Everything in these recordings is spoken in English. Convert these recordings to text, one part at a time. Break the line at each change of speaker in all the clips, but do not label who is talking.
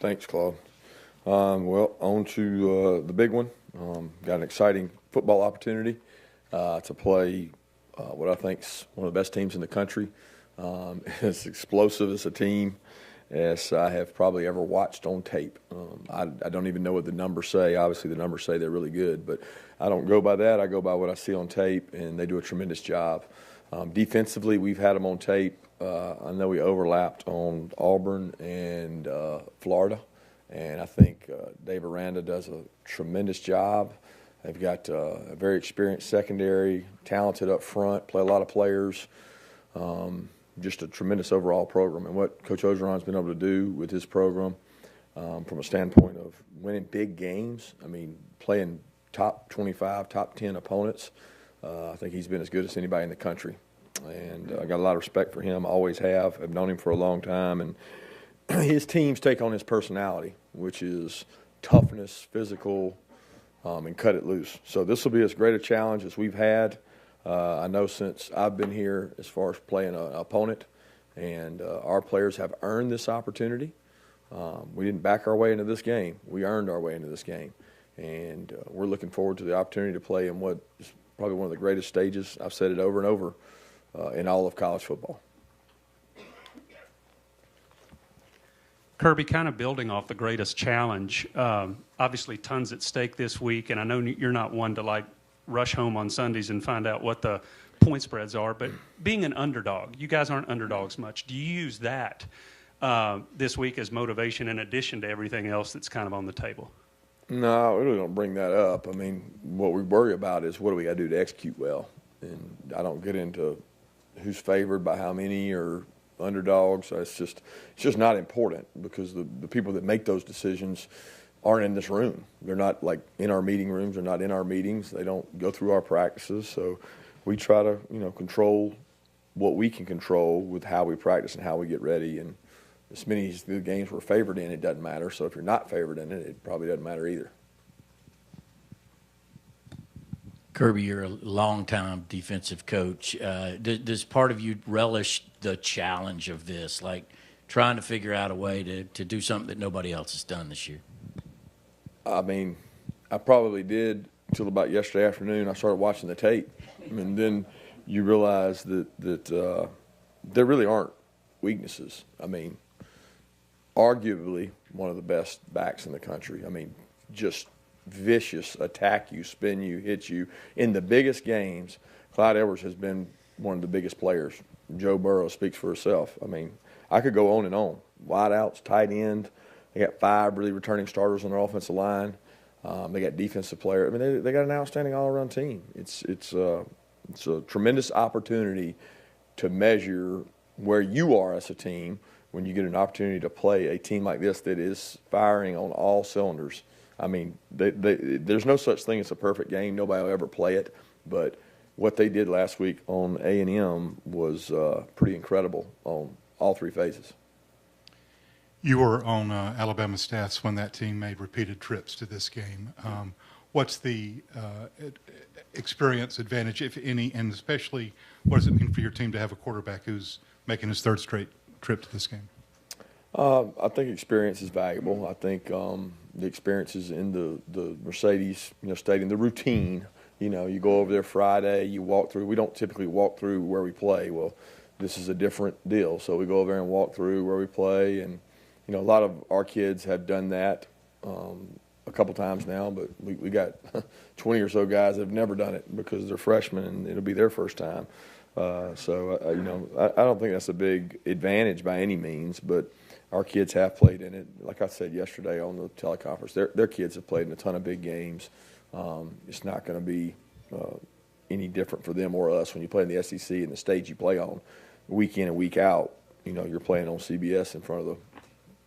Thanks, Claude. Well, on to the big one. Got an exciting football opportunity to play what I think is one of the best teams in the country. As explosive as a team as I have probably ever watched on tape. I don't even know what the numbers say. Obviously, the numbers say they're really good, but I don't go by that. I go by what I see on tape, and they do a tremendous job. Defensively, we've had them on tape. I know we overlapped on Auburn and Florida, and I think Dave Aranda does a tremendous job. They've got a very experienced secondary, talented up front, play a lot of players. Just a tremendous overall program. And what Coach Ogeron's been able to do with his program from a standpoint of winning big games, I mean, playing top 25, top 10 opponents, I think he's been as good as anybody in the country. And I got a lot of respect for him. I always have. I've known him for a long time. And his teams take on his personality, which is toughness, physical, and cut it loose. So this will be as great a challenge as we've had. I know since I've been here as far as playing an opponent, and our players have earned this opportunity. We didn't back our way into this game. We earned our way into this game. And we're looking forward to the opportunity to play in what is probably one of the greatest stages, I've said it over and over, in all of college football.
Kirby, kind of building off the greatest challenge, obviously tons at stake this week, and I know you're not one to rush home on Sundays and find out what the point spreads are, but being an underdog, you guys aren't underdogs much. Do you use that this week as motivation in addition to everything else that's kind of on the table?
No, we really don't bring that up. I mean, what we worry about is what do we got to do to execute well. And I don't get into who's favored by how many or underdogs. It's just not important because the people that make those decisions aren't in this room. They're not like in our meeting rooms. They're not in our meetings. They don't go through our practices. So we try to, control what we can control with how we practice and how we get ready. And as many as the games we're favored in, it doesn't matter. So if you're not favored in it, it probably doesn't matter either.
Kirby, you're a longtime defensive coach. Does part of you relish the challenge of this, like trying to figure out a way to do something that nobody else has done this year?
I mean, I probably did until about yesterday afternoon. I started watching the tape, and then you realize that there really aren't weaknesses. I mean, arguably one of the best backs in the country. I mean, just vicious, attack you, spin you, hit you. In the biggest games, Clyde Edwards has been one of the biggest players. Joe Burrow speaks for herself. I mean, I could go on and on. Wideouts, tight end. They got 5 really returning starters on their offensive line. They got defensive players. I mean, they got an outstanding all-around team. It's a tremendous opportunity to measure where you are as a team when you get an opportunity to play a team like this that is firing on all cylinders. I mean, there's no such thing as a perfect game. Nobody will ever play it. But what they did last week on A&M was pretty incredible on all 3 phases.
You were on Alabama staffs when that team made repeated trips to this game. What's the experience advantage, if any, and especially what does it mean for your team to have a quarterback who's making his 3rd straight trip to this game?
I think experience is valuable. I think the experience is in the Mercedes, stadium, the routine. You go over there Friday, you walk through. We don't typically walk through where we play. Well, this is a different deal. So we go over there and walk through where we play. And, a lot of our kids have done that a couple times now, but we got 20 or so guys that have never done it because they're freshmen and it'll be their first time. So I don't think that's a big advantage by any means, but our kids have played in it. Like I said yesterday on the teleconference, their kids have played in a ton of big games. It's not going to be any different for them or us when you play in the SEC and the stage you play on week in and week out. You're playing on CBS in front of the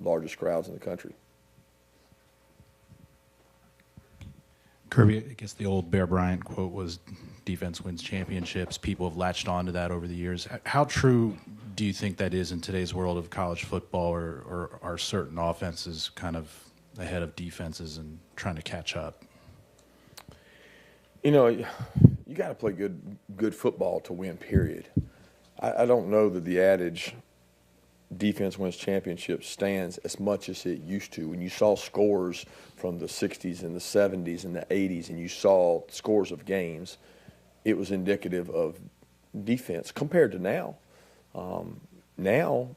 largest crowds in the country.
Kirby, I guess the old Bear Bryant quote was defense wins championships. People have latched on to that over the years. How true do you think that is in today's world of college football, or are certain offenses kind of ahead of defenses and trying to catch up?
You got to play good football to win, period. I don't know that the adage defense wins championships stands as much as it used to. When you saw scores from the 60s and the 70s and the 80s and you saw scores of games, it was indicative of defense compared to now. Now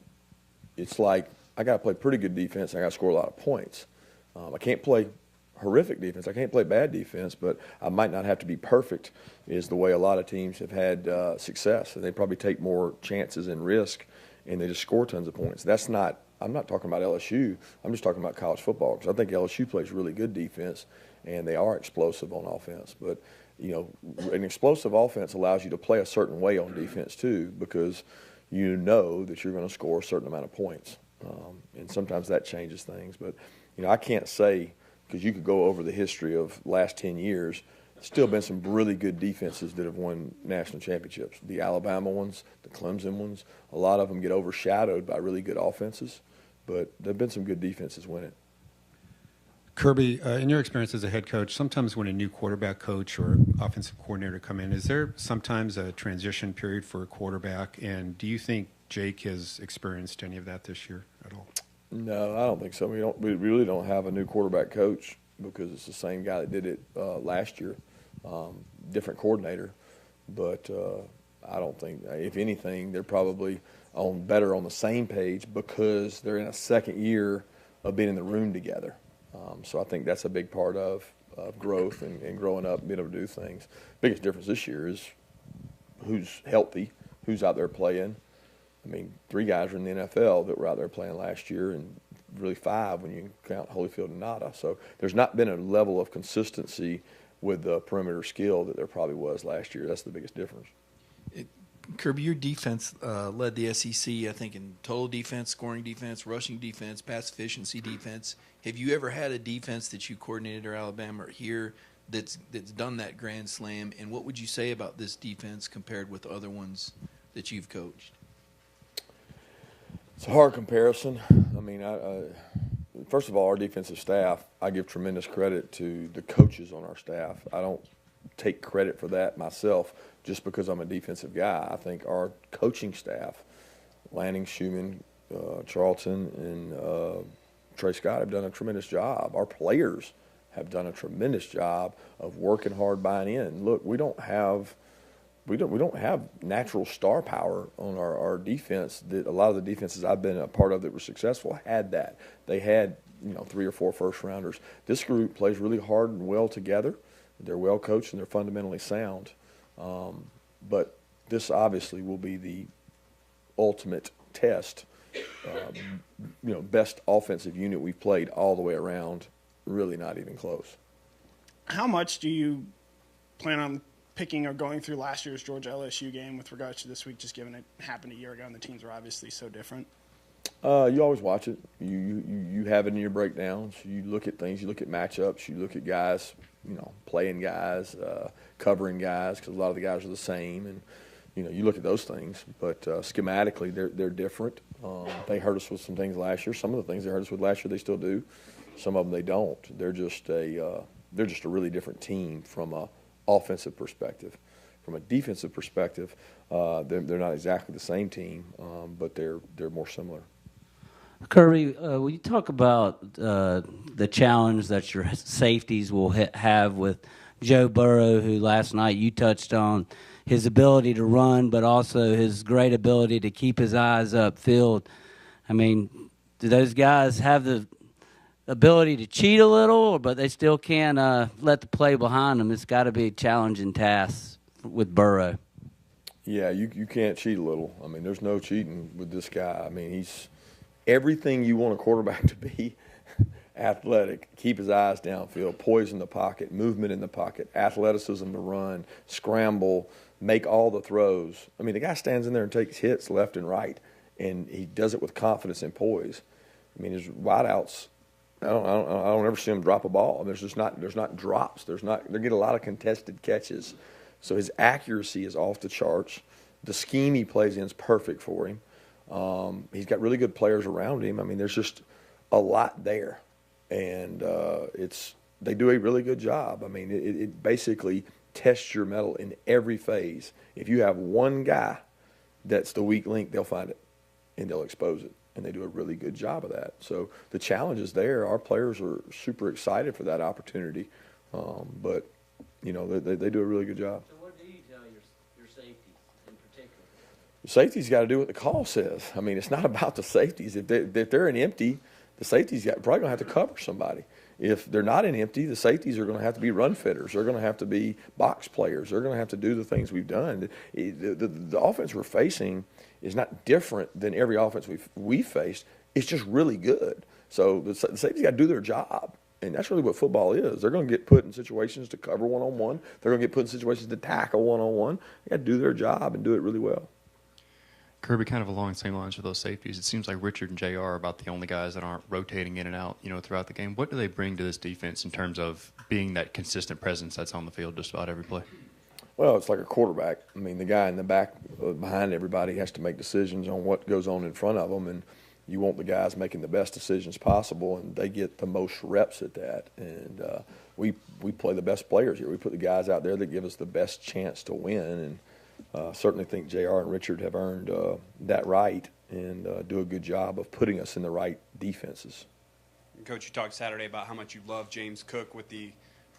it's like I got to play pretty good defense. I got to score a lot of points. I can't play horrific defense. I can't play bad defense, but I might not have to be perfect is the way a lot of teams have had success. And they probably take more chances and risk, and they just score tons of points. That's not – I'm not talking about LSU. I'm just talking about college football because I think LSU plays really good defense, and they are explosive on offense. But, you know, an explosive offense allows you to play a certain way on defense too because you know that you're going to score a certain amount of points. And sometimes that changes things. But, you know, I can't say – because you could go over the history of last 10 years, still been some really good defenses that have won national championships. The Alabama ones, the Clemson ones, a lot of them get overshadowed by really good offenses, but there have been some good defenses win it.
Kirby, in your experience as a head coach, sometimes when a new quarterback coach or offensive coordinator come in, is there sometimes a transition period for a quarterback? And do you think Jake has experienced any of that this year at all?
No, I don't think so. We really don't have a new quarterback coach because it's the same guy that did it last year, different coordinator. But I don't think, if anything, they're probably better on the same page because they're in a second year of being in the room together. So I think that's a big part of growth and growing up and being able to do things. Biggest difference this year is who's healthy, who's out there playing. I mean, 3 guys are in the NFL that were out there playing last year, and really 5 when you count Holyfield and Nada. So there's not been a level of consistency with the perimeter skill that there probably was last year. That's the biggest difference.
Kirby, your defense led the SEC, I think, in total defense, scoring defense, rushing defense, pass efficiency defense. Have you ever had a defense that you coordinated or Alabama or here that's done that grand slam? And what would you say about this defense compared with other ones that you've coached?
It's a hard comparison. I mean, first of all, our defensive staff, I give tremendous credit to the coaches on our staff. I don't take credit for that myself just because I'm a defensive guy. I think our coaching staff, Lanning, Schumann, Charlton, and Trey Scott have done a tremendous job. Our players have done a tremendous job of working hard, buying in. Look, we don't have natural star power on our defense that a lot of the defenses I've been a part of that were successful had that. They had, 3 or 4 first-rounders. This group plays really hard and well together. They're well coached and they're fundamentally sound. But this obviously will be the ultimate test. Best offensive unit we've played all the way around, really not even close.
How much do you plan on picking or going through last year's Georgia LSU game with regards to this week, just given it happened a year ago and the teams were obviously so different?
You always watch it. You have it in your breakdowns. You look at things. You look at matchups. You look at guys, playing guys, covering guys, because a lot of the guys are the same. And, you look at those things. But schematically, they're different. They hurt us with some things last year. Some of the things they hurt us with last year, they still do. Some of them they don't. They're just a really different team from a offensive perspective. From a defensive perspective, they're not exactly the same team, but they're more similar.
Kirby, will you talk about the challenge that your safeties will have with Joe Burrow, who last night you touched on his ability to run, but also his great ability to keep his eyes upfield? I mean, do those guys have the ability to cheat a little, but they still can't let the play behind them? It's got to be a challenging task with Burrow.
Yeah, you can't cheat a little. I mean, there's no cheating with this guy. I mean, he's everything you want a quarterback to be. Athletic, keep his eyes downfield, poise in the pocket, movement in the pocket, athleticism to run, scramble, make all the throws. I mean, the guy stands in there and takes hits left and right, and he does it with confidence and poise. I mean, his wideouts, I don't ever see him drop a ball. There's not drops. They get a lot of contested catches. So his accuracy is off the charts. The scheme he plays in is perfect for him. He's got really good players around him. I mean, there's just a lot there, and they do a really good job. I mean, it basically tests your mettle in every phase. If you have one guy that's the weak link, they'll find it and they'll expose it. and they do a really good job of that. So the challenge is there. Our players are super excited for that opportunity, but they do a really good job.
So what do you tell your safeties in particular?
The safety's got to do what the call says. I mean, it's not about the safeties. If they're in empty, the safety's probably going to have to cover somebody. If they're not in empty, the safeties are going to have to be run fitters. They're going to have to be box players. They're going to have to do the things we've done. The offense we're facing is not different than every offense we've faced. It's just really good. So the safety's got to do their job. And that's really what football is. They're going to get put in situations to cover one-on-one. They're going to get put in situations to tackle one-on-one. They got to do their job and do it really well.
Kirby, kind of along the same lines with those safeties, it seems like Richard and JR are about the only guys that aren't rotating in and out, throughout the game. What do they bring to this defense in terms of being that consistent presence that's on the field just about every play?
Well, it's like a quarterback. I mean, the guy in the back behind everybody has to make decisions on what goes on in front of them, and you want the guys making the best decisions possible, and they get the most reps at that. And we play the best players here. We put the guys out there that give us the best chance to win, and certainly think JR and Richard have earned that right and do a good job of putting us in the right defenses.
Coach, you talked Saturday about how much you love James Cook with the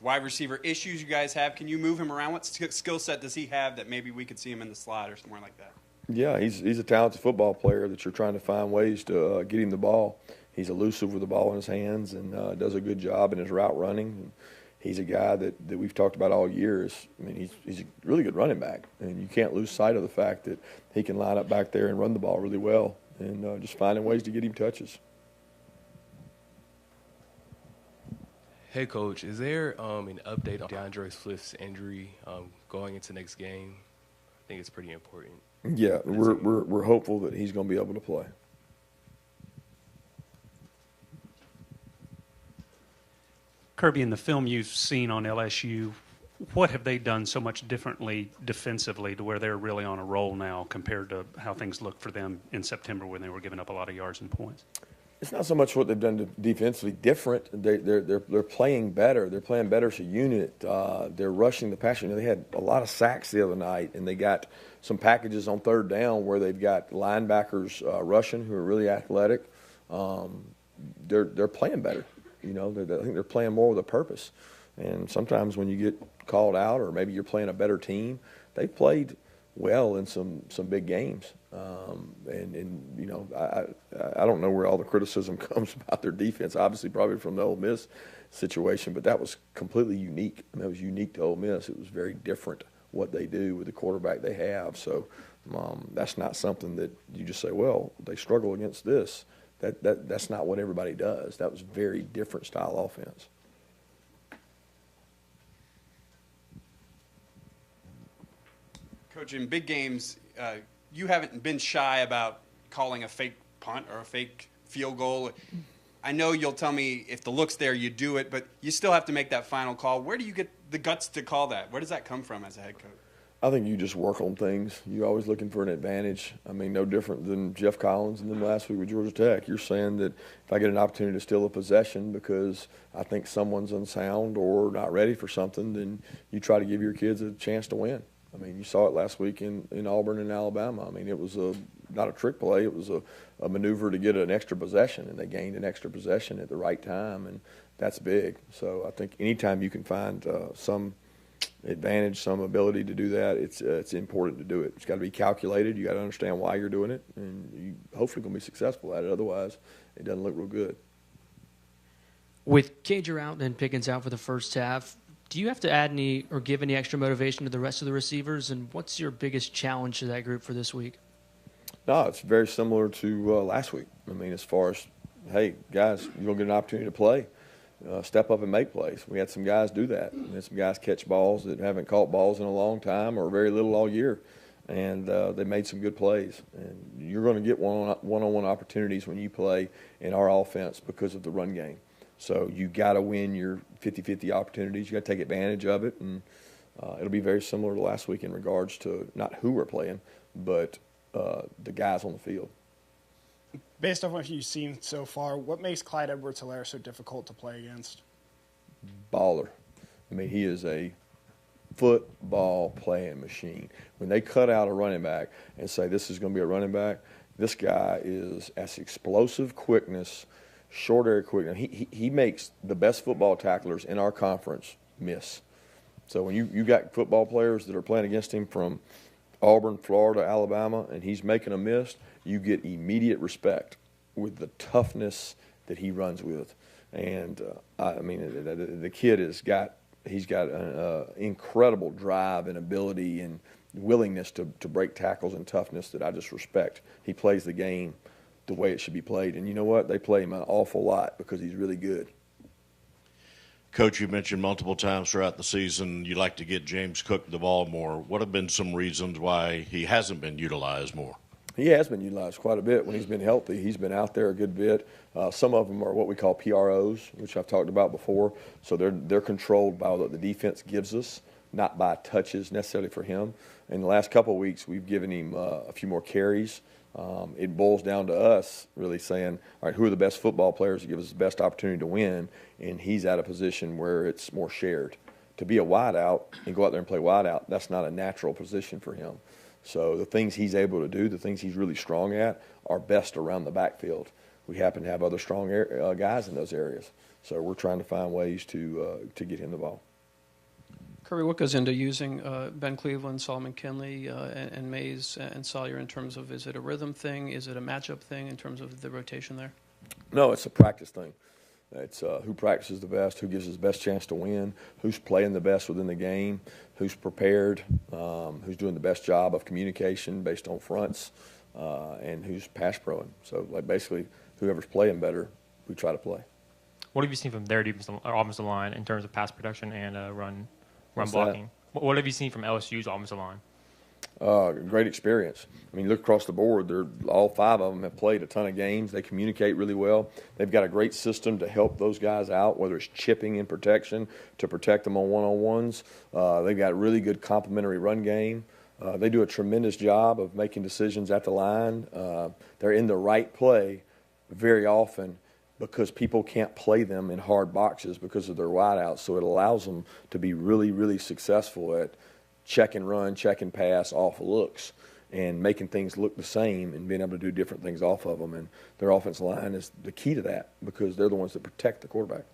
wide receiver issues you guys have. Can you move him around? What skill set does he have that maybe we could see him in the slot or somewhere like that?
Yeah, he's a talented football player that you're trying to find ways to get him the ball. He's elusive with the ball in his hands and does a good job in his route running. He's a guy that we've talked about all year. He's a really good running back, and you can't lose sight of the fact that he can line up back there and run the ball really well, and just finding ways to get him touches.
Hey, Coach, is there an update on DeAndre Swift's injury going into next game? I think it's pretty important.
Yeah, we're hopeful that he's going to be able to play.
Kirby, in the film you've seen on LSU, what have they done so much differently defensively to where they're really on a roll now compared to how things looked for them in September when they were giving up a lot of yards and points?
It's not so much what they've done defensively different. They're playing better. They're playing better as a unit. They're rushing the passer. They had a lot of sacks the other night, and they got some packages on third down where they've got linebackers rushing who are really athletic. They're playing better. I think they're playing more with a purpose. And sometimes when you get called out or maybe you're playing a better team, they've played well in some big games. I don't know where all the criticism comes about their defense, obviously probably from the Ole Miss situation, but that was completely unique. It was unique to Ole Miss. It was very different what they do with the quarterback they have. So that's not something that you just say, well, they struggle against this. That's not what everybody does. That was a very different style offense.
Coach, in big games, you haven't been shy about calling a fake punt or a fake field goal. I know you'll tell me if the look's there, you do it, but you still have to make that final call. Where do you get the guts to call that? Where does that come from as a head coach?
I think you just work on things. You're always looking for an advantage. No different than Jeff Collins and then last week with Georgia Tech. You're saying that if I get an opportunity to steal a possession because I think someone's unsound or not ready for something, then you try to give your kids a chance to win. You saw it last week in Auburn and Alabama. It was not a trick play. It was a maneuver to get an extra possession, and they gained an extra possession at the right time, and that's big. So I think anytime you can find some advantage, some ability to do that, it's important to do it. It's got to be calculated. You got to understand why you're doing it, and you hopefully going to be successful at it. Otherwise, it doesn't look real good.
With Cager out and Pickens out for the first half, do you have to add any or give any extra motivation to the rest of the receivers? And what's your biggest challenge to that group for this week?
No, it's very similar to last week. As far as, hey, guys, you're going to get an opportunity to play. Step up and make plays. We had some guys do that. We had some guys catch balls that haven't caught balls in a long time or very little all year. And they made some good plays. And you're going to get one-on-one opportunities when you play in our offense because of the run game. So you got to win your 50-50 opportunities. You got to take advantage of it, and it'll be very similar to last week in regards to not who we're playing, but the guys on the field.
Based on what you've seen so far, what makes Clyde Edwards-Helaire so difficult to play against?
Baller. He is a football playing machine. When they cut out a running back and say this is going to be a running back, This guy is as explosive quickness, short area quickness. He makes the best football tacklers in our conference miss. So when you got football players that are playing against him from Auburn, Florida, Alabama, and he's making a miss, you get immediate respect with the toughness that he runs with. And I mean, the kid he's got an incredible drive and ability and willingness to break tackles and toughness that I just respect. He plays the game the way it should be played. And you know what? They play him an awful lot because he's really good.
Coach, you mentioned multiple times throughout the season you like to get James Cook the ball more. What have been some reasons why he hasn't been utilized more?
He has been utilized quite a bit when he's been healthy. He's been out there a good bit. Some of them are what we call PROs, which I've talked about before. So they're controlled by what the defense gives us, not by touches necessarily for him. In the last couple of weeks, we've given him a few more carries. It boils down to us really saying, all right, who are the best football players that give us the best opportunity to win? And he's at a position where it's more shared. To be a wideout and go out there and play wideout, that's not a natural position for him. So the things he's able to do, the things he's really strong at, are best around the backfield. We happen to have other strong guys in those areas. So we're trying to find ways to get him the ball.
Kirby, what goes into using Ben Cleveland, Solomon Kinley, and Mays and Sawyer in terms of, is it a rhythm thing? Is it a matchup thing in terms of the rotation there?
No, it's a practice thing. It's who practices the best, who gives us the best chance to win, who's playing the best within the game, who's prepared, who's doing the best job of communication based on fronts, and who's pass proing. So, like, basically, whoever's playing better, we try to play.
What have you seen from their offensive line in terms of pass production and run
What's
blocking? What have you seen from LSU's offensive line?
Great experience. I mean, look across the board. All five of them have played a ton of games. They communicate really well. They've got a great system to help those guys out, whether it's chipping in protection to protect them on one-on-ones. They've got a really good complementary run game. They do a tremendous job of making decisions at the line. They're in the right play very often because people can't play them in hard boxes because of their wideouts. So it allows them to be really, really successful at check and run, check and pass off looks, and making things look the same and being able to do different things off of them. And their offensive line is the key to that because they're the ones that protect the quarterback.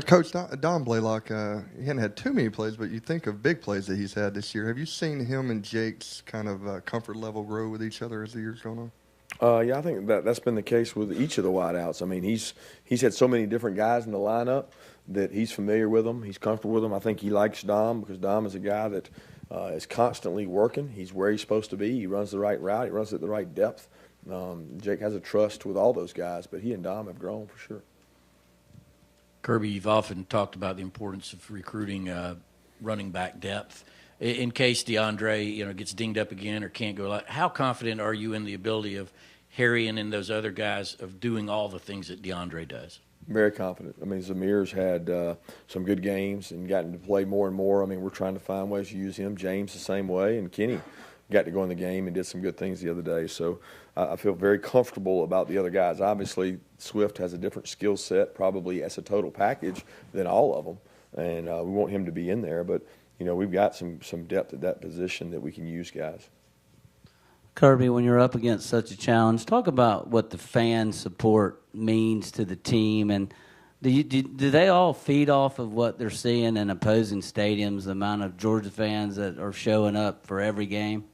Coach Don Blaylock, he hadn't had too many plays, but you think of big plays that he's had this year. Have you seen him and Jake's kind of comfort level grow with each other as the year's gone on?
Yeah, I think that's been the case with each of the wideouts. I mean, he's had so many different guys in the lineup that he's familiar with them. He's comfortable with them. I think he likes Dom because Dom is a guy that is constantly working. He's where he's supposed to be. He runs the right route. He runs at the right depth. Jake has a trust with all those guys, but he and Dom have grown for sure.
Kirby, you've often talked about the importance of recruiting running back depth. In case DeAndre, gets dinged up again or can't go, how confident are you in the ability of Harry and those other guys of doing all the things that DeAndre does?
Very confident. I mean, Zamir's had some good games and gotten to play more and more. I mean, we're trying to find ways to use him. James the same way, and Kenny got to go in the game and did some good things the other day. So I feel very comfortable about the other guys. Obviously, Swift has a different skill set probably as a total package than all of them, and we want him to be in there. But, we've got some depth at that position that we can use guys.
Kirby, when you're up against such a challenge, talk about what the fan support means to the team, and do they all feed off of what they're seeing in opposing stadiums, the amount of Georgia fans that are showing up for every game?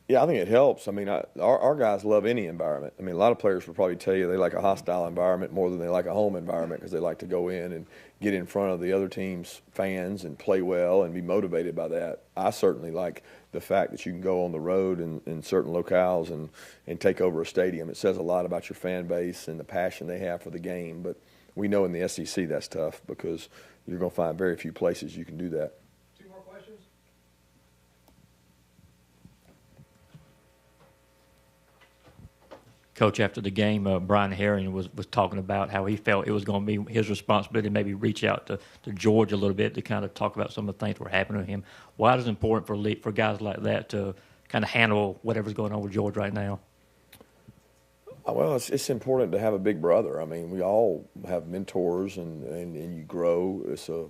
Yeah, I think it helps. I mean, our guys love any environment. I mean, a lot of players will probably tell you they like a hostile environment more than they like a home environment because they like to go in and get in front of the other team's fans and play well and be motivated by that. I certainly like the fact that you can go on the road in certain locales and take over a stadium. It says a lot about your fan base and the passion they have for the game. But we know in the SEC that's tough because you're going to find very few places you can do that.
Coach, after the game, Brian Herring was talking about how he felt it was going to be his responsibility to maybe reach out to George a little bit to kind of talk about some of the things that were happening to him. Why is it important for guys like that to kind of handle whatever's going on with George right now?
Well, it's important to have a big brother. I mean, we all have mentors and you grow as a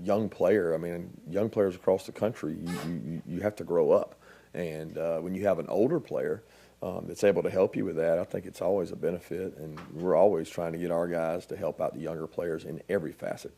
young player. I mean, young players across the country, you have to grow up. And when you have an older player, that's able to help you with that, I think it's always a benefit. And we're always trying to get our guys to help out the younger players in every facet.